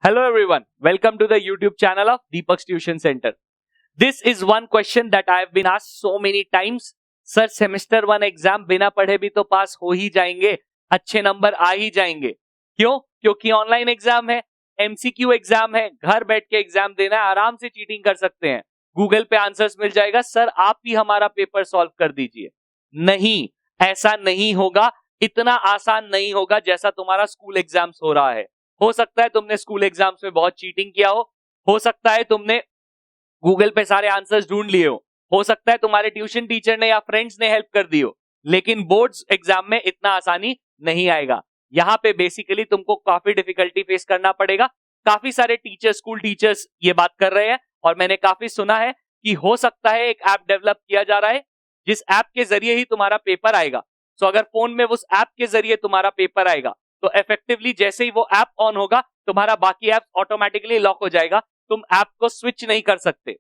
Hello everyone, welcome to the YouTube channel of Deepak's Tuition Center. This is one question that I have been asked so many times. Sir semester 1 exam बिना पढ़े भी तो पास हो ही जाएंगे, अच्छे number आ ही जाएंगे, क्यों? क्योंकि ऑनलाइन एग्जाम है, एमसीक्यू एग्जाम है, घर बैठ के एग्जाम देना है, आराम से चीटिंग कर सकते हैं, गूगल पे आंसर्स मिल जाएगा, सर आप ही हमारा पेपर सॉल्व कर दीजिए। नहीं, ऐसा नहीं होगा, इतना आसान नहीं होगा जैसा तुम्हारा स्कूल एग्जाम्स हो रहा है। हो सकता है तुमने स्कूल एग्जाम्स में बहुत चीटिंग किया हो सकता है तुमने गूगल पे सारे आंसर्स ढूंढ लिए हो सकता है तुम्हारे ट्यूशन टीचर ने या फ्रेंड्स ने हेल्प कर दी हो, लेकिन बोर्ड्स एग्जाम में इतना आसानी नहीं आएगा। यहाँ पे बेसिकली तुमको काफी डिफिकल्टी फेस करना पड़ेगा। काफी सारे टीचर्स, स्कूल टीचर्स ये बात कर रहे हैं और मैंने काफी सुना है कि हो सकता है एक ऐप डेवलप किया जा रहा है जिस ऐप के जरिए ही तुम्हारा पेपर आएगा। सो अगर फोन में उस ऐप के जरिए तुम्हारा पेपर आएगा तो इफेक्टिवली जैसे ही वो ऐप ऑन होगा तुम्हारा बाकी ऐप ऑटोमेटिकली लॉक हो जाएगा, तुम ऐप को स्विच नहीं कर सकते।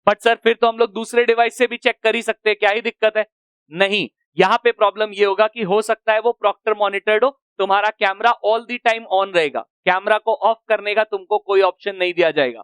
बट सर फिर तो हम लोग दूसरे डिवाइस से भी चेक कर ही सकते हैं, क्या ही दिक्कत है? नहीं, यहाँ पे प्रॉब्लम ये होगा कि हो सकता है वो प्रॉक्टर मॉनिटर्ड हो, तुम्हारा camera all the time on रहेगा, कैमरा को ऑफ करने का तुमको कोई ऑप्शन नहीं दिया जाएगा।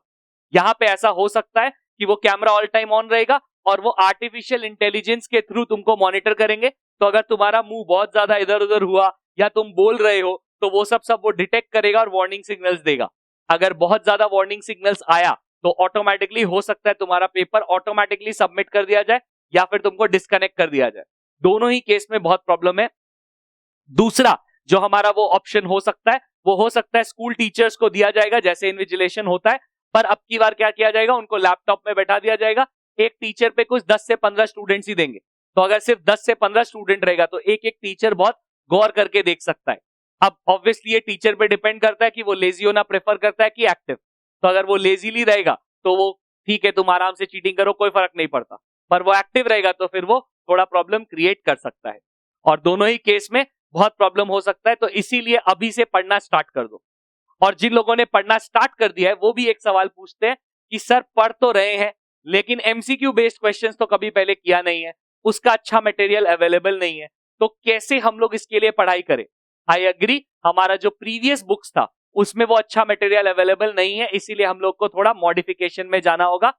यहाँ पे ऐसा हो सकता है कि वो कैमरा ऑल टाइम ऑन रहेगा और वो आर्टिफिशियल इंटेलिजेंस के थ्रू तुमको मॉनिटर करेंगे। तो अगर तुम्हारा मुंह बहुत ज्यादा इधर उधर हुआ या तुम बोल रहे हो तो वो सब वो डिटेक्ट करेगा और वार्निंग सिग्नल्स देगा। अगर बहुत ज्यादा वार्निंग सिग्नल्स आया तो ऑटोमेटिकली हो सकता है तुम्हारा पेपर ऑटोमेटिकली सबमिट कर दिया जाए या फिर तुमको डिस्कनेक्ट कर दिया जाए। दोनों ही केस में बहुत प्रॉब्लम है। दूसरा जो हमारा वो ऑप्शन हो सकता है वो हो सकता है स्कूल टीचर्स को दिया जाएगा जैसे इन्विजिलेशन होता है, पर अब की बार क्या किया जाएगा, उनको लैपटॉप में बैठा दिया जाएगा। एक टीचर पे कुछ 10 से 15 स्टूडेंट्स ही देंगे, तो अगर सिर्फ 10 से 15 स्टूडेंट रहेगा तो एक एक टीचर बहुत गौर करके देख सकता है। अब ऑब्वियसली ये टीचर पे डिपेंड करता है कि वो लेजी होना प्रेफर करता है कि एक्टिव। तो अगर वो लेजीली रहेगा तो वो ठीक है, तुम आराम से चीटिंग करो, कोई फर्क नहीं पड़ता, पर वो एक्टिव रहेगा तो फिर वो थोड़ा प्रॉब्लम क्रिएट कर सकता है और दोनों ही केस में बहुत प्रॉब्लम हो सकता है। तो इसीलिए अभी से पढ़ना स्टार्ट कर दो। और जिन लोगों ने पढ़ना स्टार्ट कर दिया है वो भी एक सवाल पूछते हैं कि सर पढ़ तो रहे हैं लेकिन एमसीक्यू बेस्ड क्वेश्चंस तो कभी पहले किया नहीं है, उसका अच्छा मटेरियल अवेलेबल नहीं है, तो कैसे हम लोग इसके लिए पढ़ाई करें? आई एग्री, हमारा जो प्रीवियस बुक्स था उसमें वो अच्छा मटेरियल अवेलेबल नहीं है, इसीलिए हम लोग को थोड़ा मॉडिफिकेशन में जाना होगा।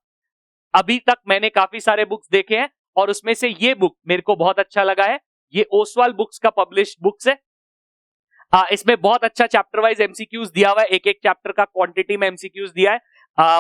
अभी तक मैंने काफी सारे बुक्स देखे हैं और उसमें से ये बुक मेरे को बहुत अच्छा लगा है। ये ओसवाल बुक्स का पब्लिश्ड बुक्स है। इसमें बहुत अच्छा चैप्टर वाइज एमसीक्यूज दिया हुआ है, एक एक चैप्टर का क्वांटिटी में एमसीक्यूज दिया है,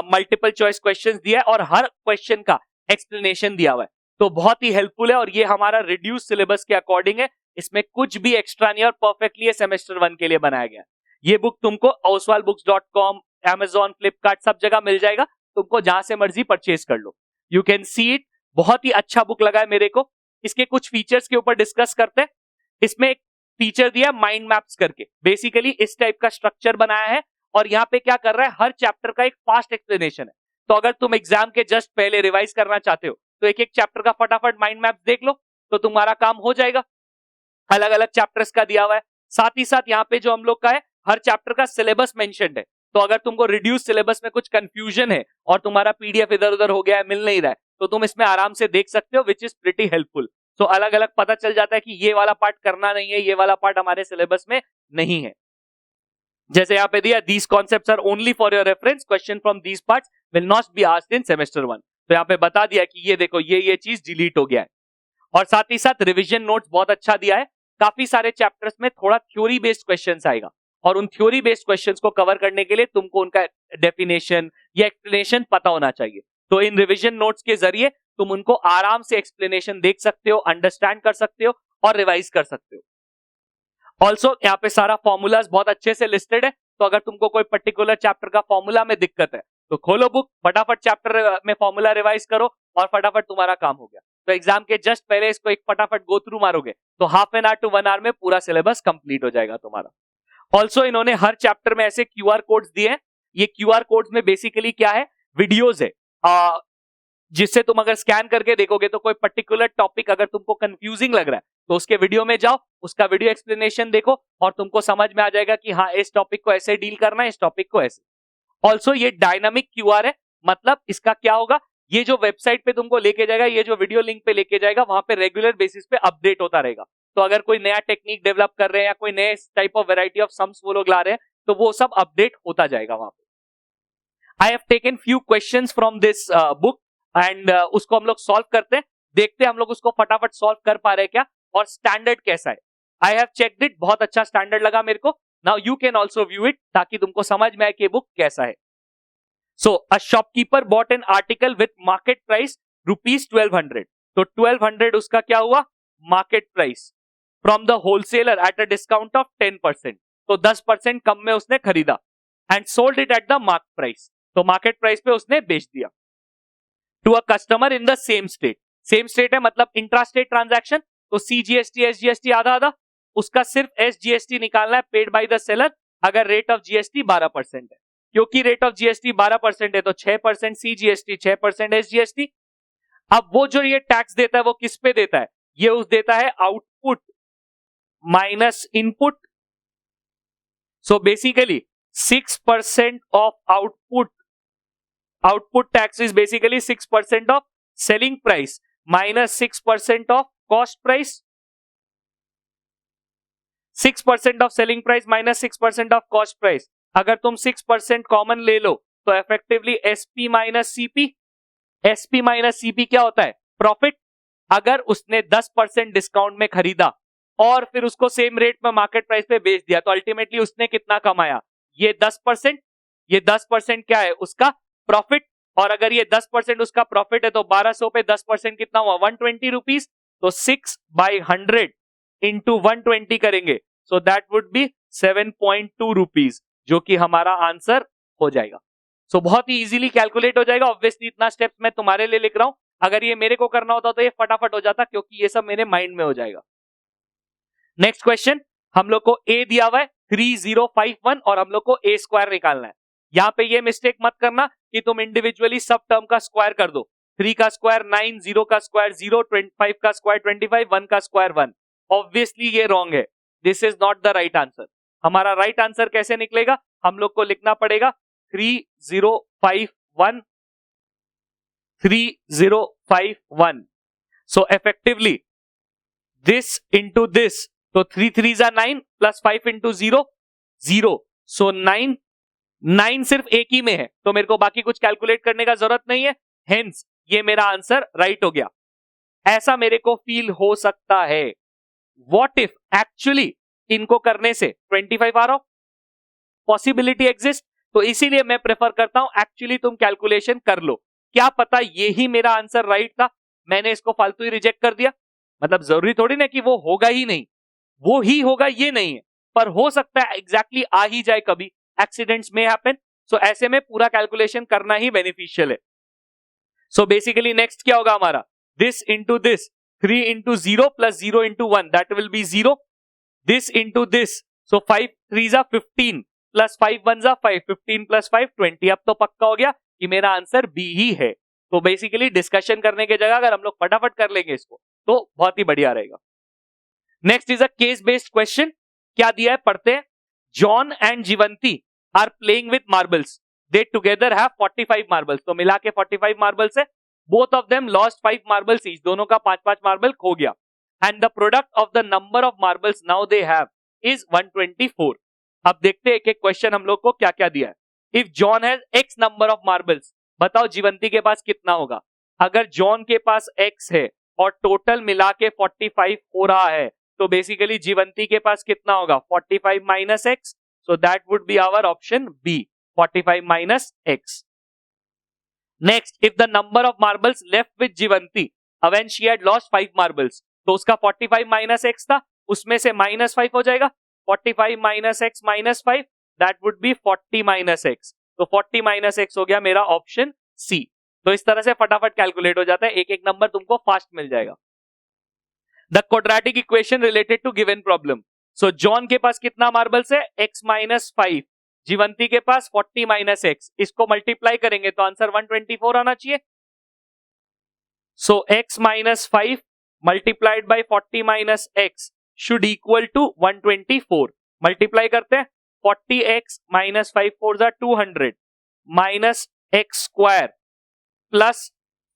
मल्टीपल चॉइस क्वेश्चंस दिया है और हर क्वेश्चन का एक्सप्लेनेशन दिया हुआ है, तो बहुत ही हेल्पफुल है। और ये हमारा रिड्यूस सिलेबस के अकॉर्डिंग है, इसमें कुछ भी एक्स्ट्रा नहीं और परफेक्टली सेमेस्टर 1 के लिए बनाया गया है। ये बुक तुमको oswalbooks.com, Amazon, फ्लिपकार्ट सब जगह मिल जाएगा, तुमको जहां से मर्जी परचेज कर लो। यू कैन सी इट, बहुत ही अच्छा बुक लगा है मेरे को। इसके कुछ फीचर्स के ऊपर डिस्कस करते हैं। इसमें एक फीचर दिया माइंड मैप्स करके, बेसिकली इस टाइप का स्ट्रक्चर बनाया है और यहाँ पे क्या कर रहा है, हर चैप्टर का एक फास्ट एक्सप्लेनेशन है। तो अगर तुम एग्जाम के जस्ट पहले रिवाइज करना चाहते हो तो एक एक चैप्टर का फटाफट माइंड मैप देख लो तो तुम्हारा काम हो जाएगा। अलग अलग चैप्टर्स का दिया हुआ है, साथ ही साथ यहाँ पे जो हम लोग का है हर चैप्टर का सिलेबस मेंशन्ड है। तो अगर तुमको रिड्यूस सिलेबस में कुछ कंफ्यूजन है और तुम्हारा पीडीएफ इधर उधर हो गया है, मिल नहीं रहा है, तो तुम इसमें आराम से देख सकते हो, विच इज प्रिटी हेल्पफुल। तो अलग अलग पता चल जाता है कि ये वाला पार्ट करना नहीं है, ये वाला पार्ट हमारे सिलेबस में नहीं है। जैसे यहाँ पे दिया, these concepts are only for your reference, question from these parts will not be asked in semester 1। तो यहाँ पे बता दिया कि ये देखो ये चीज डिलीट हो गया है। और साथ ही साथ रिविजन नोट्स बहुत अच्छा दिया है। काफी सारे चैप्टर्स में थोड़ा थ्योरी बेस्ड क्वेश्चंस आएगा और उन थ्योरी बेस्ड क्वेश्चंस को कवर करने के लिए तुमको उनका डेफिनेशन या एक्सप्लेनेशन पता होना चाहिए। तो इन रिविजन नोट्स के जरिए तुम उनको आराम से एक्सप्लेनेशन देख सकते हो, अंडरस्टैंड कर सकते हो और रिवाइज कर सकते हो। ऑल्सो यहाँ पे सारा फॉर्मूलाज बहुत अच्छे से लिस्टेड है, तो अगर तुमको कोई पर्टिकुलर चैप्टर का फॉर्मूला में दिक्कत है तो खोलो बुक, फटाफट चैप्टर में फॉर्मूला रिवाइज करो और फटाफट तुम्हारा काम हो गया। तो एग्जाम के जस्ट पहले इसको एक फटाफट गो थ्रू मारोगे तो half an hour to 1 hour में पूरा सिलेबस कंप्लीट हो जाएगा तुम्हारा। ऑल्सो इन्होंने हर चैप्टर में ऐसे क्यूआर कोड्स दिए हैं। ये क्यूआर कोड्स में बेसिकली क्या है, वीडियोस है, जिससे तुम अगर स्कैन करके देखोगे तो कोई पर्टिकुलर टॉपिक अगर तुमको कंफ्यूजिंग लग रहा है तो उसके वीडियो में जाओ, उसका वीडियो एक्सप्लेनेशन देखो और तुमको समझ में आ जाएगा कि हाँ इस टॉपिक को ऐसे डील करना है, इस टॉपिक को ऐसे। ऑल्सो ये डायनामिक क्यूआर है, मतलब इसका क्या होगा, ये जो वेबसाइट पे तुमको लेके जाएगा, ये जो वीडियो लिंक पे लेके जाएगा, वहां पे रेगुलर बेसिस पे अपडेट होता रहेगा। तो अगर कोई नया टेक्निक डेवलप कर रहे हैं या कोई नए type of variety of sums वो लोग ला रहे हैं तो वो सब अपडेट होता जाएगा वहां पे। I have taken few questions from this book and उसको हम लोग सॉल्व करते हैं, देखते हैं हम लोग उसको फटाफट सॉल्व कर पा रहे हैं क्या, और स्टैंडर्ड कैसा है। आई हैव चेक्ड इट, बहुत अच्छा स्टैंडर्ड लगा मेरे को। Now you can also view it ताकि तुमको समझ में आए कि बुक कैसा है। So a shopkeeper bought an article with market price ₹1200, तो 1200 उसका क्या हुआ, market price, from the wholesaler at a discount of 10%, तो 10% कम में उसने खरीदा, and sold it at the mark price, तो मार्केट प्राइस पे उसने बेच दिया, to a customer in the same state. Same state है मतलब इंट्रा स्टेट ट्रांजैक्शन, तो CGST SGST आधा आधा, उसका सिर्फ SGST निकालना है पेड बाय द सेलर, अगर रेट ऑफ GST 12% है, क्योंकि रेट ऑफ GST 12% है तो 6% CGST 6% SGST। अब वो जो ये टैक्स देता है वो किस पे देता है, ये उस देता है output minus input, so basically 6% of output tax is basically 6% of selling price minus 6% of cost price, 6% of selling price minus 6% of cost price। अगर तुम 6% कॉमन ले लो तो effectively SP minus CP, SP minus CP क्या होता है, profit. अगर उसने 10% discount में खरीदा और फिर उसको सेम रेट में मार्केट प्राइस पे बेच दिया, तो अल्टीमेटली उसने कितना कमाया, ये 10%, ये 10% क्या है उसका प्रॉफिट, और अगर ये 10% उसका प्रॉफिट है तो 1200 पे 10% कितना हुआ, 120 रुपीज, तो 6/100 इंटू 120 करेंगे, सो दैट वुड बी 7.2 रुपीज, जो कि हमारा आंसर हो जाएगा। सो बहुत ही इजीली कैलकुलेट हो जाएगा। ऑब्वियसली इतना स्टेप्स मैं तुम्हारे लिए लिख रहा हूं, अगर ये मेरे को करना होता तो ये फटाफट हो जाता, क्योंकि ये सब मेरे माइंड में हो जाएगा। नेक्स्ट क्वेश्चन, हम लोग को ए दिया हुआ है 3051 और हम लोग को ए स्क्वायर निकालना है। यहां पे ये मिस्टेक मत करना कि तुम इंडिविजुअली सब टर्म का स्क्वायर कर दो, 3 का स्क्वायर 9, 0 का स्क्वायर 0, 25 का स्क्वायर 25, 1 का स्क्वायर 1। ऑब्वियसली ये रॉन्ग है, this is not the right answer. हमारा राइट आंसर कैसे निकलेगा, हम लोग को लिखना पड़ेगा 3051, 3051, सो इफेक्टिवली दिस इंटू दिस, तो 3 3 9 प्लस 5 इंटू 0 0, सो 9 9 सिर्फ एक ही में है, तो मेरे को बाकी कुछ कैलकुलेट करने का जरूरत नहीं है, हेंस ये मेरा आंसर राइट हो गया। ऐसा मेरे को फील हो सकता है, व्हाट इफ एक्चुअली इनको करने से 25 आ रहा हो, पॉसिबिलिटी एग्जिस्ट, तो इसीलिए मैं प्रेफर करता हूं एक्चुअली तुम कैलकुलेशन कर लो, क्या पता ये ही मेरा आंसर राइट था, मैंने इसको फालतू ही रिजेक्ट कर दिया, मतलब जरूरी थोड़ी ना कि वो होगा ही नहीं, वो ही होगा ये नहीं है, पर हो सकता है एग्जैक्टली आ ही जाए कभी, एक्सीडेंट्स में हैपन, सो ऐसे में पूरा कैलकुलेशन करना ही बेनिफिशियल है। सो बेसिकली नेक्स्ट क्या होगा हमारा, this into this, 3 into 0 plus 0 into 1, that will be 0, this into this, so 5 3 जा 15 प्लस 5 1 जा 5, 15 प्लस 5 20। अब तो पक्का हो गया कि मेरा आंसर बी ही है। तो बेसिकली डिस्कशन करने की जगह अगर हम लोग फटाफट कर लेंगे इसको तो बहुत ही बढ़िया रहेगा। Next is a case based question, क्या दिया है पढ़ते हैं। John and Jeevanti are playing with marbles, they together have 45 marbles, तो मिला के 45 मार्बल्स है, both of them lost 5 marbles each, दोनों का 5-5 मार्बल खो गया, and the product of the number of marbles now they have is 124। अब देखते हैं एक एक क्वेश्चन हम लोग को क्या क्या दिया है। If John has x number of marbles, बताओ जीवंती के पास कितना होगा। अगर जॉन के पास x है और टोटल मिला के 45 हो रहा है, तो बेसिकली जीवंती के पास कितना होगा, 45 minus x, so that would be our option B, 45 minus x. Next, if the number of marbles left with Jeevanti when she had lost 5 marbles, तो उसका 45 माइनस एक्स था, उसमें से माइनस 5 हो जाएगा, 45 minus x minus 5, that would B 40 minus x, तो 40 minus x हो गया मेरा ऑप्शन सी। तो इस तरह से फटाफट कैलकुलेट हो जाता है, एक एक नंबर तुमको फास्ट मिल जाएगा। The quadratic equation related to given problem, so John के पास कितना मार्बल्स है, x माइनस 5, जीवंती के पास 40 माइनस एक्स, इसको मल्टीप्लाई करेंगे तो आंसर 124 आना चाहिए। So x minus 5 multiplied by 40 minus x should equal to 124। Multiply करते हैं, 40x माइनस 5 4 जा 200 minus x square plus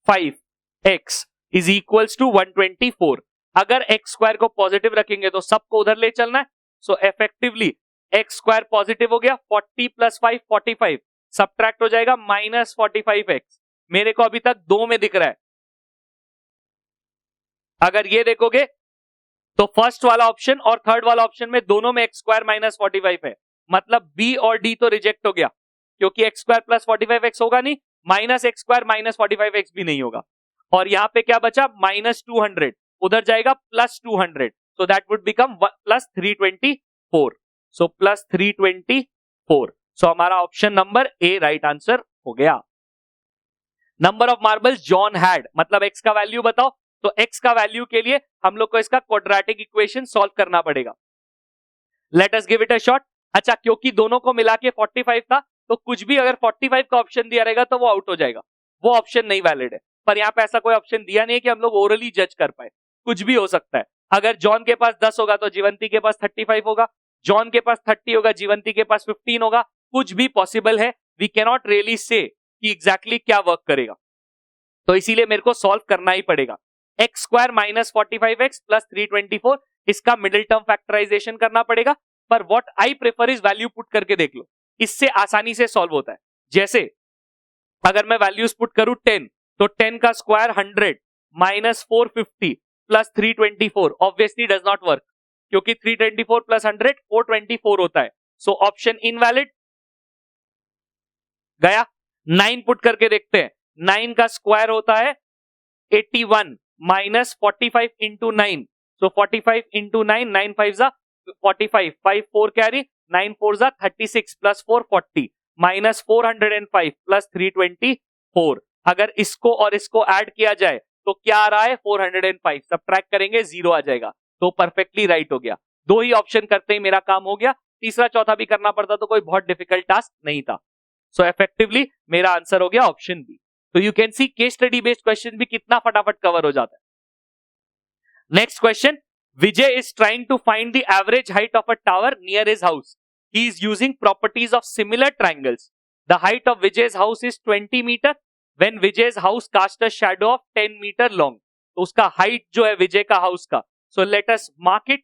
5x is equals to 124। अगर x स्क्वायर को पॉजिटिव रखेंगे तो सबको उधर ले चलना है, सो इफेक्टिवली एक्स स्क्वायर पॉजिटिव हो गया, 40 प्लस 5 45, सब्ट्रैक्ट हो जाएगा माइनस 45x। मेरे को अभी तक 2 में दिख रहा है। अगर ये देखोगे तो फर्स्ट वाला ऑप्शन और थर्ड वाला ऑप्शन में दोनों में एक्स स्क्वायर माइनस 45 है, मतलब बी और डी तो रिजेक्ट हो गया, क्योंकि एक्स स्क्वायर प्लस 45x होगा नहीं, minus x square minus 45x भी नहीं होगा। और यहां पे क्या बचा, माइनस 200, उधर जाएगा plus 200, so that would become plus 324, so plus 324, सो हमारा option number A right answer हो गया। Number of marbles John had, मतलब एक्स का वैल्यू बताओ, तो एक्स का वैल्यू के लिए हम लोग को इसका क्वाड्रेटिक इक्वेशन सॉल्व करना पड़ेगा। Let us give it a shot. अच्छा, क्योंकि दोनों को मिला के 45 था, तो कुछ भी अगर 45 का ऑप्शन दिया रहेगा तो वो आउट हो जाएगा, वो ऑप्शन नहीं वैलिड है। पर यहाँ पे ऐसा कोई ऑप्शन दिया नहीं है कि हम लोग ओरली जज कर पाए, कुछ भी हो सकता है। अगर जॉन के पास 10 होगा तो जीवंती के पास 35 होगा, जॉन के पास 30 होगा, जीवंती के पास 15 होगा, कुछ भी पॉसिबल है। We can not really say कि एग्जैक्टली क्या वर्क करेगा, तो इसीलिए मेरे को सॉल्व करना ही पड़ेगा। X square minus 45x plus 324, इसका मिडिल टर्म फैक्टराइजेशन करना पड़ेगा। पर what I prefer is value put करके देख लो, इससे आसानी से सॉल्व होता है। जैसे अगर मैं वैल्यूज पुट करूं 10, तो 10 का square 100 minus 450 plus 324, obviously does not work, क्योंकि 324 प्लस 100 424 होता है, सो ऑप्शन इनवैलिड गया। 9 पुट करके देखते हैं, 9 का स्क्वायर होता है 81 माइनस 45 इंटू 9, सो 45 इंटू 9, 9 5 जा 45, 5 4 कैरी, 9 4 जा 36 प्लस 4 40 माइनस 405 प्लस 324। अगर इसको और इसको ऐड किया जाए तो क्या आ रहा है, 405, सब्ट्रैक्ट करेंगे 0 आ जाएगा, तो परफेक्टली राइट हो गया। 2 ही ऑप्शन करते ही मेरा काम हो गया, तीसरा चौथा भी करना पड़ता तो कोई बहुत डिफिकल्ट टास्क नहीं था। सो इफेक्टिवली मेरा आंसर हो गया ऑप्शन बी। तो you can see case study based question भी कितना फटाफट कवर हो जाता है। Next question, Vijay is trying to find the average height of a tower near his house. He is using properties of similar triangles. The height of Vijay's house is 20 metre when Vijay's house cast a shadow of 10 metre long. तो उसका height जो है विजय का house का, so let us mark it.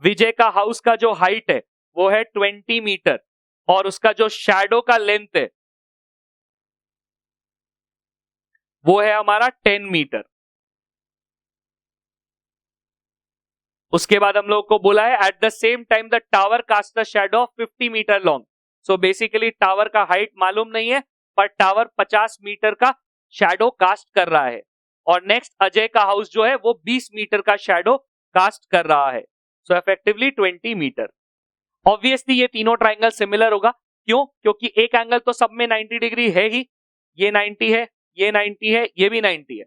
Vijay का house का जो height है वो है 20 मीटर और उसका जो शैडो का लेंथ है वो है हमारा 10 मीटर। उसके बाद हम लोग को बोला है at the same time the tower cast the shadow of 50 metre long. So basically tower का हाइट मालूम नहीं है, पर टावर 50 मीटर का शैडो कास्ट कर रहा है। और नेक्स्ट अजय का हाउस जो है वो 20 मीटर का शैडो कास्ट कर रहा है, सो इफेक्टिवली 20 मीटर। ऑब्वियसली ये तीनों ट्राइंगल सिमिलर होगा, क्यों, क्योंकि एक एंगल तो सब में 90 डिग्री है ही, ये 90 है, ये 90 है, ये भी 90 है,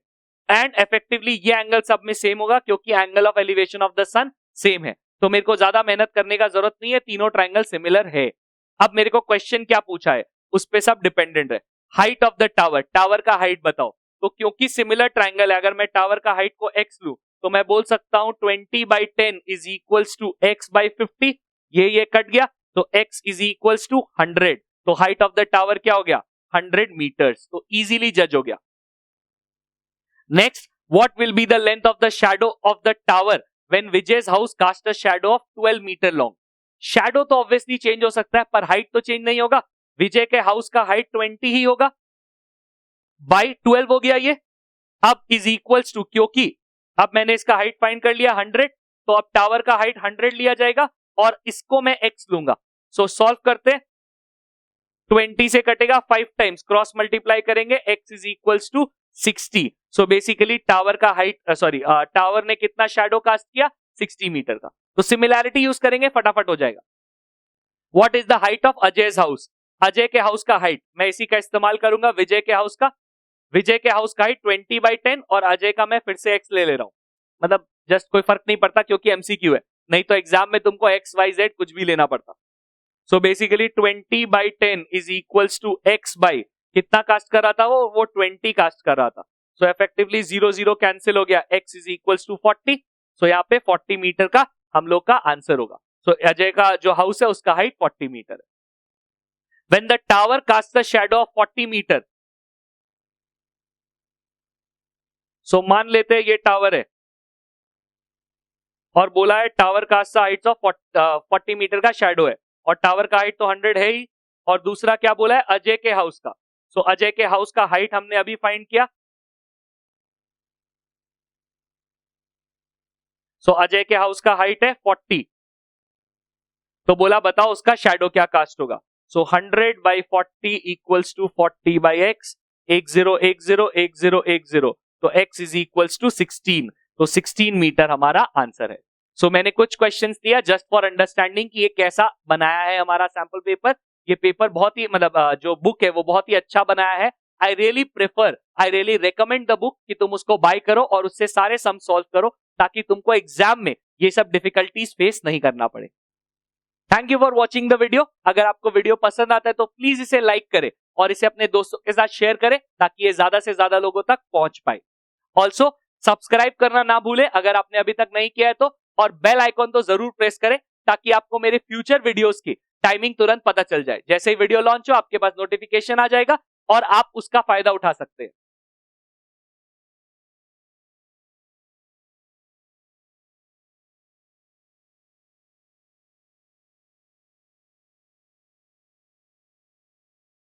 एंड इफेक्टिवली ये एंगल सब में सेम होगा क्योंकि angle of elevation of the sun same है। तो मेरे को ज्यादा मेहनत करने का जरूरत नहीं है, तीनों ट्राइंगल सिमिलर है। अब मेरे को क्वेश्चन क्या पूछा है उस पे सब डिपेंडेंट है। Height of the tower, tower का हाइट बताओ, तो क्योंकि सिमिलर ट्राइंगल है, अगर मैं टावर का हाइट को x लू तो मैं बोल सकता हूं 20/10 is equals to x by 50, ये कट गया तो x इज इक्वल्स टू 100, तो हाइट ऑफ द टावर क्या हो गया 100 मीटर्स, तो इजीली जज हो गया। Next, what will be the length of the shadow of the tower when Vijay's house cast a shadow of 12 metre long. Shadow तो obviously change हो सकता है पर हाइट तो चेंज नहीं होगा। विजय के हाउस का हाइट 20 ही होगा, बाई 12 हो गया ये। अब इज इक्वल्स टू, क्योंकि अब मैंने इसका हाइट फाइंड कर लिया 100, तो अब टावर का हाइट 100 लिया जाएगा और इसको मैं x लूंगा। सो सॉल्व करते हैं, 20 से कटेगा 5 टाइम्स, क्रॉस मल्टीप्लाई करेंगे, x is equals to 60। So basically tower का हाइट टावर ने कितना शैडो कास्ट किया 60 मीटर का, तो सिमिलैरिटी यूज करेंगे फटाफट हो जाएगा। What is the height of Ajay's house, Ajay के हाउस का हाइट, मैं इसी का इस्तेमाल करूंगा विजय के हाउस का। विजय के हाउस का हाइट 20/10 और अजय का मैं फिर से x ले रहा हूं, मतलब जस्ट कोई फर्क नहीं पड़ता क्योंकि एमसीक्यू है, नहीं तो एग्जाम में तुमको x y z कुछ भी लेना पड़ता। So basically 20/10 is equals to x by कितना कास्ट कर रहा था वो 20 कास्ट कर रहा था। सो इफेक्टिवली 0 0 कैंसिल हो गया, x इज इक्वल्स टू 40। सो यहाँ पे 40 मीटर का हम लोग का आंसर होगा। सो अजय का जो हाउस है उसका हाइट 40 मीटर है। When the tower cast the shadow of 40 metre, so मान लेते हैं ये टावर है और बोला है tower cast the height of 40 metre का शैडो है, और टावर का हाइट तो 100 है ही, और दूसरा क्या बोला है, अजय के हाउस का। सो अजय के हाउस का हाइट हमने अभी फाइंड किया। सो अजय के हाउस का हाइट है 40, तो बोला बताओ उसका शैडो क्या कास्ट होगा। सो 100/40 इक्वल्स टू 40/x, 10 तो x इज इक्वल्स टू 16, तो 16 मीटर हमारा आंसर है। सो मैंने कुछ क्वेश्चंस दिया जस्ट फॉर अंडरस्टैंडिंग कि ये कैसा बनाया है हमारा सैंपल पेपर। ये पेपर बहुत ही मतलब जो बुक है वो बहुत ही अच्छा बनाया है। I really recommend the book कि तुम उसको बाय करो और उससे सारे सम सॉल्व करो, ताकि तुमको एग्जाम में ये सब डिफिकल्टीज फेस नहीं करना पड़े। Thank you for watching the video. अगर आपको वीडियो पसंद आता है तो प्लीज इसे लाइक करें और इसे अपने दोस्तों के साथ शेयर करें, ताकि ये ज्यादा से ज्यादा लोगों तक पहुंच पाए। ऑल्सो सब्सक्राइब करना ना भूलें अगर आपने अभी तक नहीं किया है तो, और बेल आइकॉन तो जरूर प्रेस करें ताकि आपको मेरे फ्यूचर वीडियोस की टाइमिंग तुरंत पता चल जाए। जैसे ही वीडियो लॉन्च हो आपके पास नोटिफिकेशन आ जाएगा और आप उसका फायदा उठा सकते हैं।